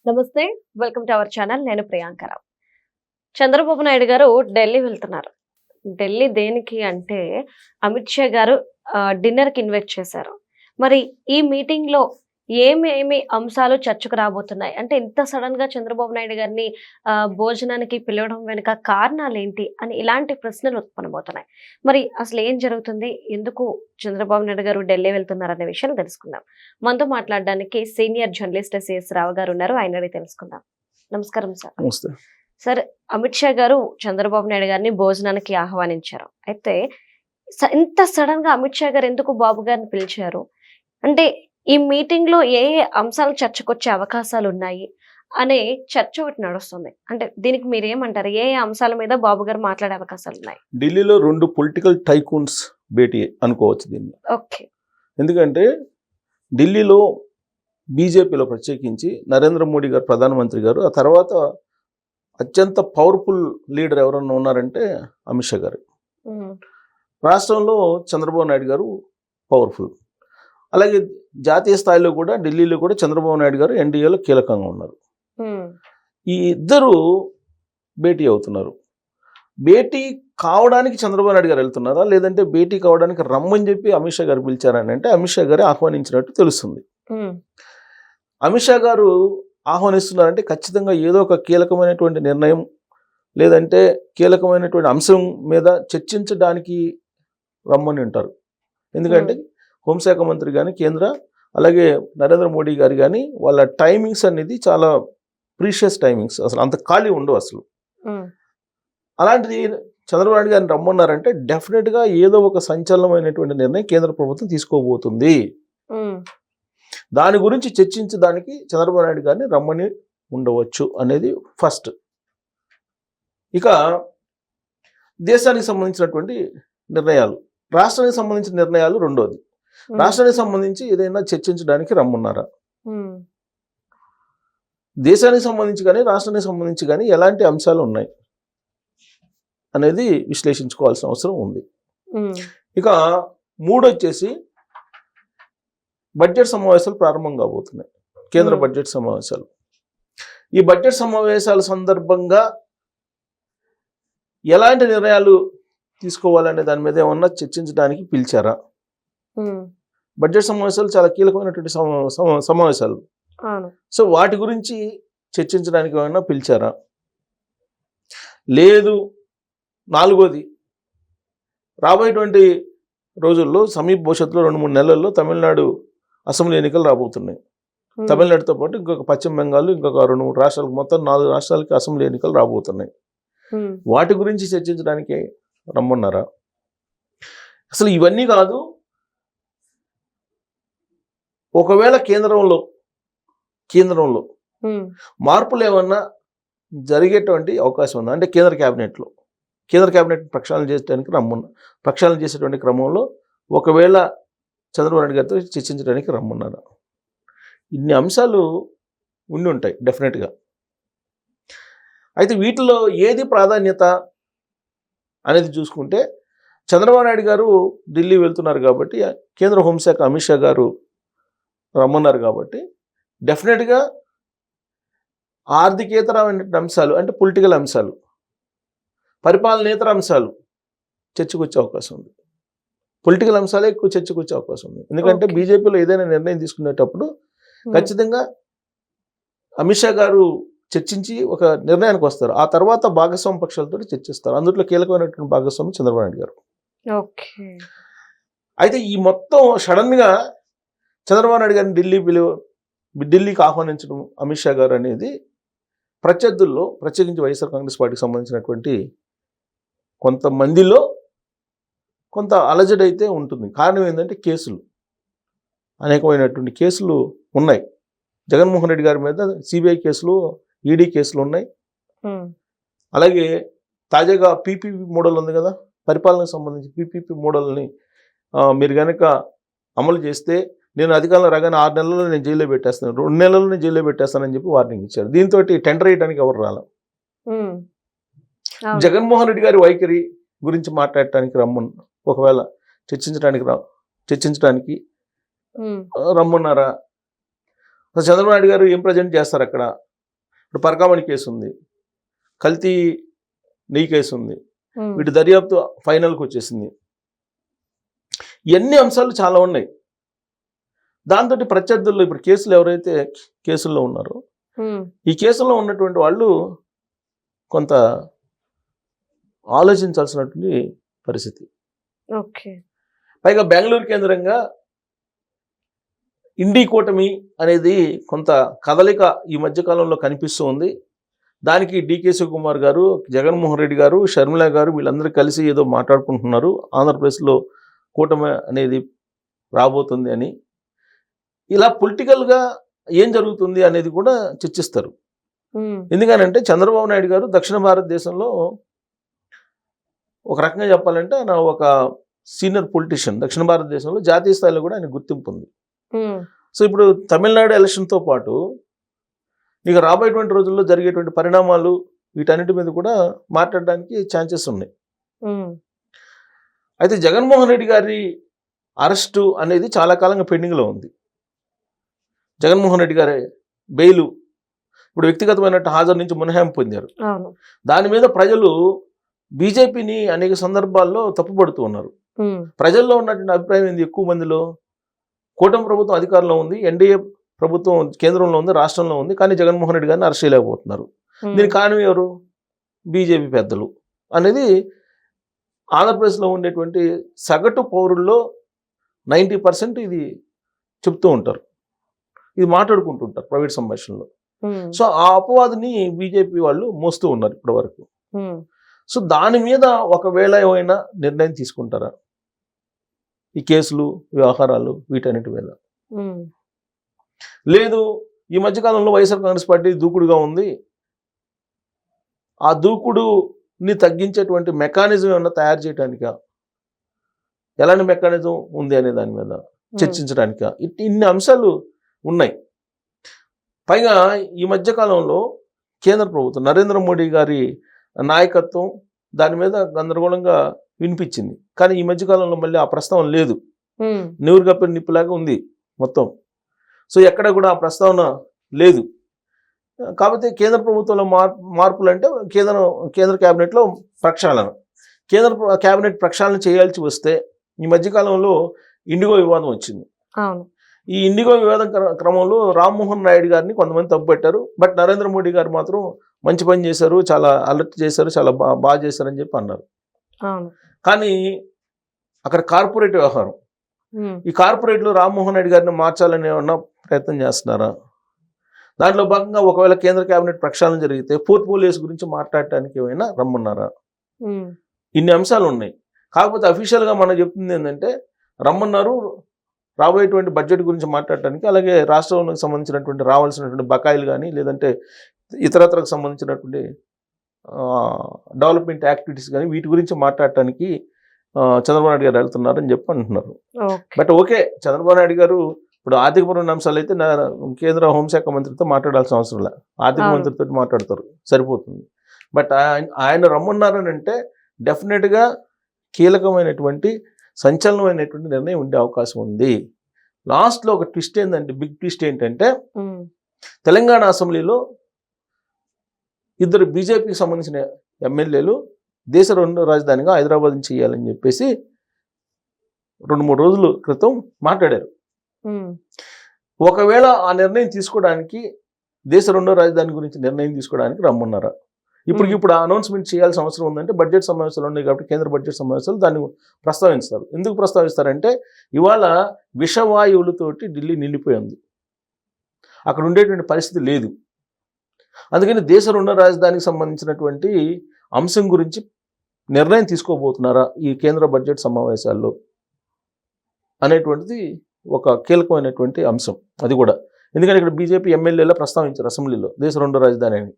నమస్తే, welcome to our channel. నేను ప్రియాంకరావు. చంద్రబాబు నాయుడు గారు ఢిల్లీ వెళ్తున్నారు. ఢిల్లీ దేనికి అంటే అమిత్ షా గారు డిన్నర్‌కి ఇన్వైట్ చేశారు. మరి ఈ మీటింగ్‌లో ఏమేమి అంశాలు చర్చకు రాబోతున్నాయి? అంటే ఇంత సడెన్‌గా చంద్రబాబు నాయుడు గారిని భోజనానికి పిలవడం వెనుక కారణాలేంటి? అని ఇలాంటి ప్రశ్నలు ఉత్పన్నమవుతున్నాయి. మరి అసలు ఏం జరుగుతుంది? ఎందుకు చంద్రబాబు నాయుడు గారు ఢిల్లీ వెళ్తున్నారనే విషయాన్ని తెలుసుకుందాం. మనతో మాట్లాడడానికి సీనియర్ జర్నలిస్ట్ సిఎస్ రావు గారు ఉన్నారు. ఆయన అడిగి తెలుసుకుందాం. నమస్కారం సార్. నమస్తే. సార్, అమిత్ షా గారు చంద్రబాబు నాయుడు గారిని భోజనానికి ఆహ్వానించారు. అయితే ఇంత సడన్ గా అమిత్ షా గారు ఎందుకు బాబు గారిని పిలిచారు? అంటే ఈ మీటింగ్ లో ఏ ఏ అంశాలు చర్చకొచ్చే అవకాశాలు ఉన్నాయి అనే చర్చ ఒకటి నడుస్తుంది. అంటే దీనికి మీరు ఏమంటారు? ఏ ఏ అంశాల మీద బాబు గారు మాట్లాడే అవకాశాలు ఉన్నాయి? ఢిల్లీలో 2 పొలిటికల్ టైకూన్స్ భేటీ అనుకోవచ్చు దీన్ని. ఓకే. ఎందుకంటే ఢిల్లీలో బీజేపీలో ప్రత్యేకించి నరేంద్ర మోడీ గారు ప్రధానమంత్రి గారు, ఆ తర్వాత అత్యంత పవర్ఫుల్ లీడర్ ఎవరన్నా ఉన్నారంటే అమిత్ షా గారు. రాష్ట్రంలో చంద్రబాబు నాయుడు గారు పవర్ఫుల్. అలాగే జాతీయ స్థాయిలో కూడా ఢిల్లీలో కూడా చంద్రబాబు నాయుడు గారు ఎన్డీఏలో కీలకంగా ఉన్నారు. ఈ ఇద్దరు భేటీ అవుతున్నారు. భేటీ కావడానికి చంద్రబాబు నాయుడు గారు వెళ్తున్నారా, లేదంటే భేటీ కావడానికి రమ్మని చెప్పి అమిత్ షా గారు పిలిచారని అంటే అమిత్ షా గారే ఆహ్వానించినట్టు తెలుస్తుంది. అమిత్ షా గారు ఆహ్వానిస్తున్నారంటే ఖచ్చితంగా ఏదో ఒక కీలకమైనటువంటి నిర్ణయం లేదంటే కీలకమైనటువంటి అంశం మీద చర్చించడానికి రమ్మని ఉంటారు. ఎందుకంటే హోంశాఖ మంత్రి కానీ కేంద్ర, అలాగే నరేంద్ర మోడీ గారు కానీ వాళ్ళ టైమింగ్స్ అనేది చాలా ప్రీషియస్ టైమింగ్స్, అసలు అంత ఖాళీ ఉండవు అసలు. అలాంటిది చంద్రబాబు నాయుడు గారిని రమ్మన్నారంటే డెఫినెట్గా ఏదో ఒక సంచలనమైనటువంటి నిర్ణయం కేంద్ర ప్రభుత్వం తీసుకోబోతుంది. దాని గురించి చర్చించడానికి చంద్రబాబు నాయుడు గారిని రమ్మని ఉండవచ్చు అనేది ఫస్ట్. ఇక దేశానికి సంబంధించినటువంటి నిర్ణయాలు, రాష్ట్రానికి సంబంధించిన నిర్ణయాలు రెండోది. రాష్ట్రానికి సంబంధించి ఏదైనా చర్చించడానికి రమ్మన్నారా, దేశానికి సంబంధించి కానీ రాష్ట్రానికి సంబంధించి కానీ ఎలాంటి అంశాలు ఉన్నాయి అనేది విశ్లేషించుకోవాల్సిన అవసరం ఉంది. ఇక మూడొచ్చేసి బడ్జెట్ సమావేశాలు ప్రారంభం కాబోతున్నాయి, కేంద్ర బడ్జెట్ సమావేశాలు. ఈ బడ్జెట్ సమావేశాల సందర్భంగా ఎలాంటి నిర్ణయాలు తీసుకోవాలనే దాని మీద ఏమన్నా చర్చించడానికి పిలిచారా? బడ్జెట్ సమావేశాలు చాలా కీలకమైనటువంటి సమావేశాలు. సో వాటి గురించి చర్చించడానికి ఏమన్నా పిలిచారా? లేదు. నాలుగోది, రాబోయేటువంటి రోజుల్లో సమీప భవిష్యత్తులో 2-3 నెలల్లో తమిళనాడు అసెంబ్లీ ఎన్నికలు రాబోతున్నాయి. తమిళనాడుతో పాటు ఇంకొక పశ్చిమ బెంగాల్, ఇంకొక 2-3 రాష్ట్రాలకు, మొత్తం 4 రాష్ట్రాలకి అసెంబ్లీ ఎన్నికలు రాబోతున్నాయి. వాటి గురించి చర్చించడానికి రమ్మన్నారా? అసలు ఇవన్నీ కాదు, ఒకవేళ కేంద్రంలో మార్పులు ఏమన్నా జరిగేటువంటి అవకాశం ఉందా అంటే కేంద్ర క్యాబినెట్ ప్రక్షాళన చేసేటువంటి క్రమంలో ఒకవేళ చంద్రబాబు నాయుడు గారితో చర్చించడానికి రమ్మన్నారా? ఇన్ని అంశాలు ఉండి ఉంటాయి డెఫినెట్గా. అయితే వీటిలో ఏది ప్రాధాన్యత అనేది చూసుకుంటే చంద్రబాబు నాయుడు గారు ఢిల్లీ వెళ్తున్నారు కాబట్టి, కేంద్ర హోంశాఖ అమిత్ షా గారు రమ్మన్నారు కాబట్టి డెఫినెట్గా ఆర్థికేతరమైన అంశాలు అంటే పొలిటికల్ అంశాలు, పరిపాలనేతర అంశాలు చర్చకు వచ్చే అవకాశం ఉంది. పొలిటికల్ అంశాలే ఎక్కువ చర్చకు వచ్చే అవకాశం ఉంది. ఎందుకంటే బీజేపీలో ఏదైనా నిర్ణయం తీసుకునేటప్పుడు ఖచ్చితంగా అమిత్ షా గారు చర్చించి ఒక నిర్ణయానికి వస్తారు. ఆ తర్వాత భాగస్వామ్య పక్షాలతో చర్చిస్తారు. అందులో కీలకమైనటువంటి భాగస్వామి చంద్రబాబు నాయుడు గారు. అయితే ఈ మొత్తం సడన్గా చంద్రబాబు నాయుడు గారిని ఢిల్లీకి ఆహ్వానించడం అమిత్ షా గారు అనేది ప్రత్యర్థుల్లో, ప్రత్యేకించి వైఎస్ఆర్ కాంగ్రెస్ పార్టీకి సంబంధించినటువంటి కొంతమందిలో కొంత అలజడి అయితే ఉంటుంది. కారణం ఏంటంటే కేసులు, అనేకమైనటువంటి కేసులు ఉన్నాయి. జగన్మోహన్ రెడ్డి గారి మీద సిబిఐ కేసులు, ఈడీ కేసులు ఉన్నాయి. అలాగే తాజాగా పీపీపీ మోడల్ ఉంది కదా, పరిపాలనకు సంబంధించి పీపీపీ మోడల్ని మీరు కనుక అమలు చేస్తే నేను అధికారంలో రాగానే 6 నెలల్లో నేను జైల్లో పెట్టేస్తాను, 2 నెలల్లో నేను జైల్లో పెట్టేస్తానని చెప్పి వార్నింగ్ ఇచ్చారు. దీంతో టెండర్ వేయడానికి ఎవరు రాలా. జగన్మోహన్ రెడ్డి గారి వైఖరి గురించి మాట్లాడటానికి ఒకవేళ చర్చించడానికి రమ్మన్నారా? చంద్రబాబు నాయుడు గారు ఏం ప్రజెంట్ చేస్తారు అక్కడ ఇప్పుడు పరకామణి కేసు ఉంది, కల్తీ నెయ్యి కేసు ఉంది, ఉమ్, వీటి దర్యాప్తు ఫైనల్కి వచ్చేసింది. ఇవన్నీ అంశాలు చాలా ఉన్నాయి. దాంతో ప్రత్యర్థుల్లో ఇప్పుడు కేసులు ఎవరైతే కేసుల్లో ఉన్నారో ఉమ్, ఈ కేసులో ఉన్నటువంటి వాళ్ళు కొంత ఆలోచించాల్సినటువంటి పరిస్థితి. ఓకే. పైగా బెంగళూరు కేంద్రంగా ఇండి కూటమి అనేది కొంత కదలిక ఈ మధ్యకాలంలో కనిపిస్తూ ఉంది. దానికి డికే శివకుమార్ గారు, జగన్మోహన్ రెడ్డి గారు, షర్మిల గారు వీళ్ళందరూ కలిసి ఏదో మాట్లాడుకుంటున్నారు. ఆంధ్రప్రదేశ్లో కూటమి అనేది రాబోతుంది అని. ఇలా పొలిటికల్గా ఏం జరుగుతుంది అనేది కూడా చర్చిస్తారు. ఉమ్, ఎందుకనంటే చంద్రబాబు నాయుడు గారు దక్షిణ భారతదేశంలో ఒక రకంగా చెప్పాలంటే ఆయన ఒక సీనియర్ పొలిటీషియన్. దక్షిణ భారతదేశంలో జాతీయ స్థాయిలో కూడా ఆయన గుర్తింపు ఉంది. ఉమ్, సో ఇప్పుడు తమిళనాడు ఎలక్షన్తో పాటు ఇక రాబోయేటువంటి రోజుల్లో జరిగేటువంటి పరిణామాలు వీటన్నిటి మీద కూడా మాట్లాడడానికి ఛాన్సెస్ ఉన్నాయి. ఉమ్, అయితే జగన్మోహన్ రెడ్డి గారి అరెస్టు అనేది చాలా కాలంగా పెండింగ్లో ఉంది. జగన్మోహన్ రెడ్డి గారి బెయిలు ఇప్పుడు వ్యక్తిగతమైనట్టు హాజరు నుంచి మినహాయింపు పొందారు. అవును. దాని మీద ప్రజలు బీజేపీని అనేక సందర్భాల్లో తప్పుపడుతూ ఉన్నారు. ఉమ్, ప్రజల్లో ఉన్నటువంటి అభిప్రాయం ఏంది? ఎక్కువ మందిలో కూటమి ప్రభుత్వం అధికారంలో ఉంది, ఎన్డీఏ ప్రభుత్వం కేంద్రంలో ఉంది, రాష్ట్రంలో ఉంది, కానీ జగన్మోహన్ రెడ్డి గారిని అరెస్ట్ చేయలేకపోతున్నారు. ఉమ్, దీనికి కారణం ఎవరు? బీజేపీ పెద్దలు అనేది ఆంధ్రప్రదేశ్లో ఉండేటువంటి సగటు పౌరుల్లో 90% ఇది చెప్తూ ఉంటారు, ఇది మాట్లాడుకుంటుంటారు ప్రైవేట్ సంభాషణలో. ఉమ్, సో ఆ అపవాదుని బీజేపీ వాళ్ళు మోస్తూ ఉన్నారు ఇప్పటి వరకు. ఉమ్, సో దాని మీద ఒకవేళ ఏమైనా నిర్ణయం తీసుకుంటారా ఈ కేసులు వ్యవహారాలు వీటన్నిటి మీద? ఉమ్, లేదు, ఈ మధ్యకాలంలో వైఎస్ఆర్ కాంగ్రెస్ పార్టీ దూకుడుగా ఉంది, ఆ దూకుడుని తగ్గించేటువంటి మెకానిజం ఏమన్నా తయారు చేయడానికా, ఎలాంటి మెకానిజం ఉంది అనే దాని మీద చర్చించడానికా, ఇన్ని అంశాలు ఉన్నాయి. పైగా ఈ మధ్యకాలంలో కేంద్ర ప్రభుత్వం నరేంద్ర మోడీ గారి నాయకత్వం దాని మీద గందరగోళంగా వినిపించింది. కానీ ఈ మధ్యకాలంలో మళ్ళీ ఆ ప్రస్తావన లేదు. ఉమ్, నీరు కప్పిన నిప్పులాగా ఉంది మొత్తం. సో ఎక్కడ కూడా ఆ ప్రస్తావన లేదు. కాకపోతే కేంద్ర ప్రభుత్వంలో మార్పులు అంటే కేంద్ర క్యాబినెట్లో ప్రక్షాళన, క్యాబినెట్ ప్రక్షాళన చేయాల్సి వస్తే ఈ మధ్యకాలంలో ఇండిగో వివాదం వచ్చింది. అవును. ఈ ఇండిగో వివాదం క్రమంలో రామ్మోహన్ నాయుడు గారిని కొంతమంది తప్పుపెట్టారు. బట్ నరేంద్ర మోడీ గారు మాత్రం మంచి పని చేశారు, చాలా అలర్ట్ చేశారు, చాలా బాగా చేశారని చెప్పి అన్నారు. అవును. కానీ అక్కడ కార్పొరేట్ వ్యవహారం, ఉమ్, ఈ కార్పొరేట్లో రామ్మోహన్ నాయుడు గారిని మార్చాలని ఏమన్నా ప్రయత్నం చేస్తున్నారా? దాంట్లో భాగంగా ఒకవేళ కేంద్ర కేబినెట్ ప్రక్షాళన జరిగితే పోర్ట్ఫోలియోస్ గురించి మాట్లాడటానికి ఏమైనా రమ్మన్నారా? ఉమ్, ఇన్ని అంశాలు ఉన్నాయి. కాకపోతే అఫీషియల్గా మనం చెప్తుంది ఏంటంటే రమ్మన్నారు రాబోయేటువంటి బడ్జెట్ గురించి మాట్లాడటానికి, అలాగే రాష్ట్రంలోకి సంబంధించినటువంటి రావాల్సినటువంటి బకాయిలు కానీ లేదంటే ఇతరత్రకు సంబంధించినటువంటి డెవలప్మెంట్ యాక్టివిటీస్ కానీ వీటి గురించి మాట్లాడటానికి చంద్రబాబు నాయుడు గారు వెళ్తున్నారని చెప్పి అంటున్నారు. Okay. But okay, Chandrababu Naidu గారు ఇప్పుడు ఆర్థికపరమైన అంశాలు అయితే కేంద్ర హోంశాఖ మంత్రితో మాట్లాడాల్సిన అవసరం లేదు, ఆర్థిక అవును. మంత్రితో మాట్లాడతారు, సరిపోతుంది. బట్ ఆయన రమ్మన్నారని అంటే డెఫినెట్గా కీలకమైనటువంటి సంచలనమైనటువంటి నిర్ణయం ఉండే అవకాశం ఉంది. లాస్ట్లో ఒక ట్విస్ట్ ఏంటంటే, బిగ్ ట్విస్ట్ ఏంటంటే ఉమ్, తెలంగాణ అసెంబ్లీలో ఇద్దరు బీజేపీకి సంబంధించిన ఎమ్మెల్యేలు దేశ రెండో రాజధానిగా హైదరాబాద్ని చేయాలని చెప్పేసి 2-3 రోజుల క్రితం మాట్లాడారు. ఉమ్, ఒకవేళ ఆ నిర్ణయం తీసుకోవడానికి, దేశ రెండో రాజధాని గురించి నిర్ణయం తీసుకోవడానికి రమ్మన్నారా? ఇప్పుడు అనౌన్స్మెంట్ చేయాల్సిన అవసరం ఉందంటే బడ్జెట్ సమావేశాలు ఉన్నాయి కాబట్టి కేంద్ర బడ్జెట్ సమావేశాలు దాన్ని ప్రస్తావిస్తారు. ఎందుకు ప్రస్తావిస్తారంటే ఇవాళ విషవాయువులతోటి ఢిల్లీ నిండిపోయింది, అక్కడ ఉండేటువంటి పరిస్థితి లేదు. అందుకని దేశ రెండో రాజధానికి సంబంధించినటువంటి అంశం గురించి నిర్ణయం తీసుకోబోతున్నారా ఈ కేంద్ర బడ్జెట్ సమావేశాల్లో అనేటువంటిది ఒక కీలకమైనటువంటి అంశం. అది కూడా ఎందుకంటే ఇక్కడ బీజేపీ ఎమ్మెల్యేలా ప్రస్తావించారు అసెంబ్లీలో దేశ రెండో రాజధాని అని.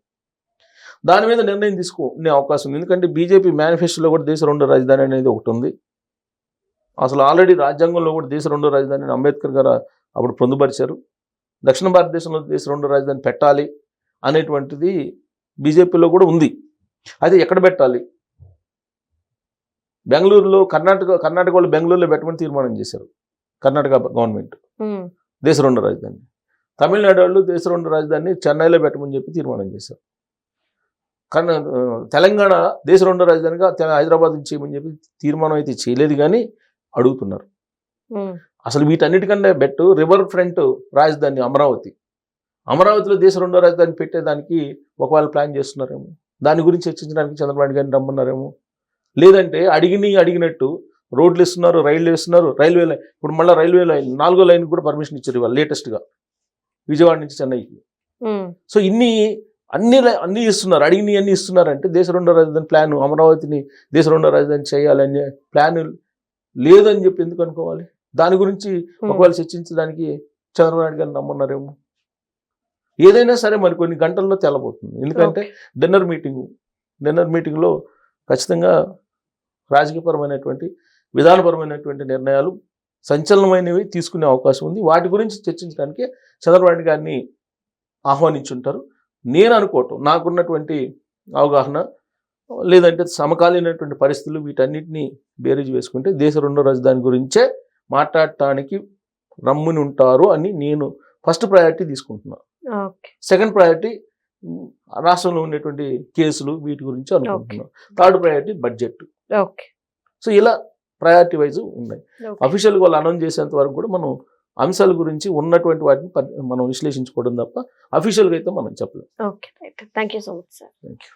దాని మీద నిర్ణయం తీసుకునే అవకాశం ఉంది. ఎందుకంటే బీజేపీ మేనిఫెస్టోలో కూడా దేశ రెండో రాజధాని అనేది ఒకటి ఉంది. అసలు ఆల్రెడీ రాజ్యాంగంలో కూడా దేశ రెండో రాజధానిని అంబేద్కర్ గారు అప్పుడు పొందుపరిచారు. దక్షిణ భారతదేశంలో దేశ రెండో రాజధాని పెట్టాలి అనేటువంటిది బీజేపీలో కూడా ఉంది. అయితే ఎక్కడ పెట్టాలి? బెంగళూరులో కర్ణాటక వాళ్ళు బెంగళూరులో పెట్టమని తీర్మానం చేశారు కర్ణాటక గవర్నమెంట్, ఉమ్, దేశ రెండో రాజధాని. తమిళనాడు వాళ్ళు దేశ రెండు రాజధాని చెన్నైలో పెట్టమని చెప్పి తీర్మానం చేశారు. కానీ తెలంగాణ దేశ రెండో రాజధానిగా హైదరాబాద్ నుంచి చేయమని చెప్పి తీర్మానం అయితే చేయలేదు, కానీ అడుగుతున్నారు. అసలు వీటన్నిటికన్నా బెట్టు రివర్ ఫ్రంట్ రాజధాని అమరావతిలో దేశ రెండో రాజధాని పెట్టేదానికి ఒకవేళ ప్లాన్ చేస్తున్నారేమో, దాని గురించి చర్చించడానికి చంద్రబాబు గారిని రమ్మన్నారేమో. లేదంటే అడిగినట్టు రోడ్లు ఇస్తున్నారు, రైళ్లు ఇస్తున్నారు, రైల్వే లైన్, ఇప్పుడు మళ్ళీ రైల్వే లైన్ 4వ లైన్ కూడా పర్మిషన్ ఇచ్చారు ఇవాళ లేటెస్ట్గా విజయవాడ నుంచి చెన్నైకి. సో అన్నీ ఇస్తున్నారు, అన్ని ఇస్తున్నారంటే దేశ రెండో రాజధాని ప్లాన్, అమరావతిని దేశ రెండో రాజధాని చేయాలనే ప్లాన్ లేదని చెప్పి ఎందుకు అనుకోవాలి? దాని గురించి ఒకవేళ చర్చించడానికి చంద్రబాబు నాయుడు గారిని నమ్మన్నారేమో. ఏదైనా సరే మరి కొన్ని గంటల్లో తెల్లబోతుంది. ఎందుకంటే డిన్నర్ మీటింగ్లో ఖచ్చితంగా రాజకీయపరమైనటువంటి విధానపరమైనటువంటి నిర్ణయాలు సంచలనమైనవి తీసుకునే అవకాశం ఉంది. వాటి గురించి చర్చించడానికి చంద్రబాబు నాయుడు గారిని ఆహ్వానించుంటారు. నేను అనుకోవటం, నాకున్నటువంటి అవగాహన, లేదంటే సమకాలీనటువంటి పరిస్థితులు వీటన్నిటిని బేరీజు వేసుకుంటే దేశ రెండో రాజధాని గురించే మాట్లాడటానికి రమ్ముని ఉంటారు అని నేను ఫస్ట్ ప్రయారిటీ తీసుకుంటున్నాను. సెకండ్ ప్రయారిటీ రాష్ట్రంలో ఉండేటువంటి కేసులు వీటి గురించి అనుకుంటున్నాను. Third priority budget. సో ఇలా ప్రయారిటీ వైజ్ ఉన్నాయి. అఫీషియల్గా వాళ్ళు అనౌన్స్ చేసేంత వరకు కూడా మనం అంశాల గురించి ఉన్నటువంటి వాటిని మనం విశ్లేషించుకోవడం తప్ప అఫీషియల్గా అయితే మనం చెప్పలేం. Okay, right. Thank you so much sir. Thank you.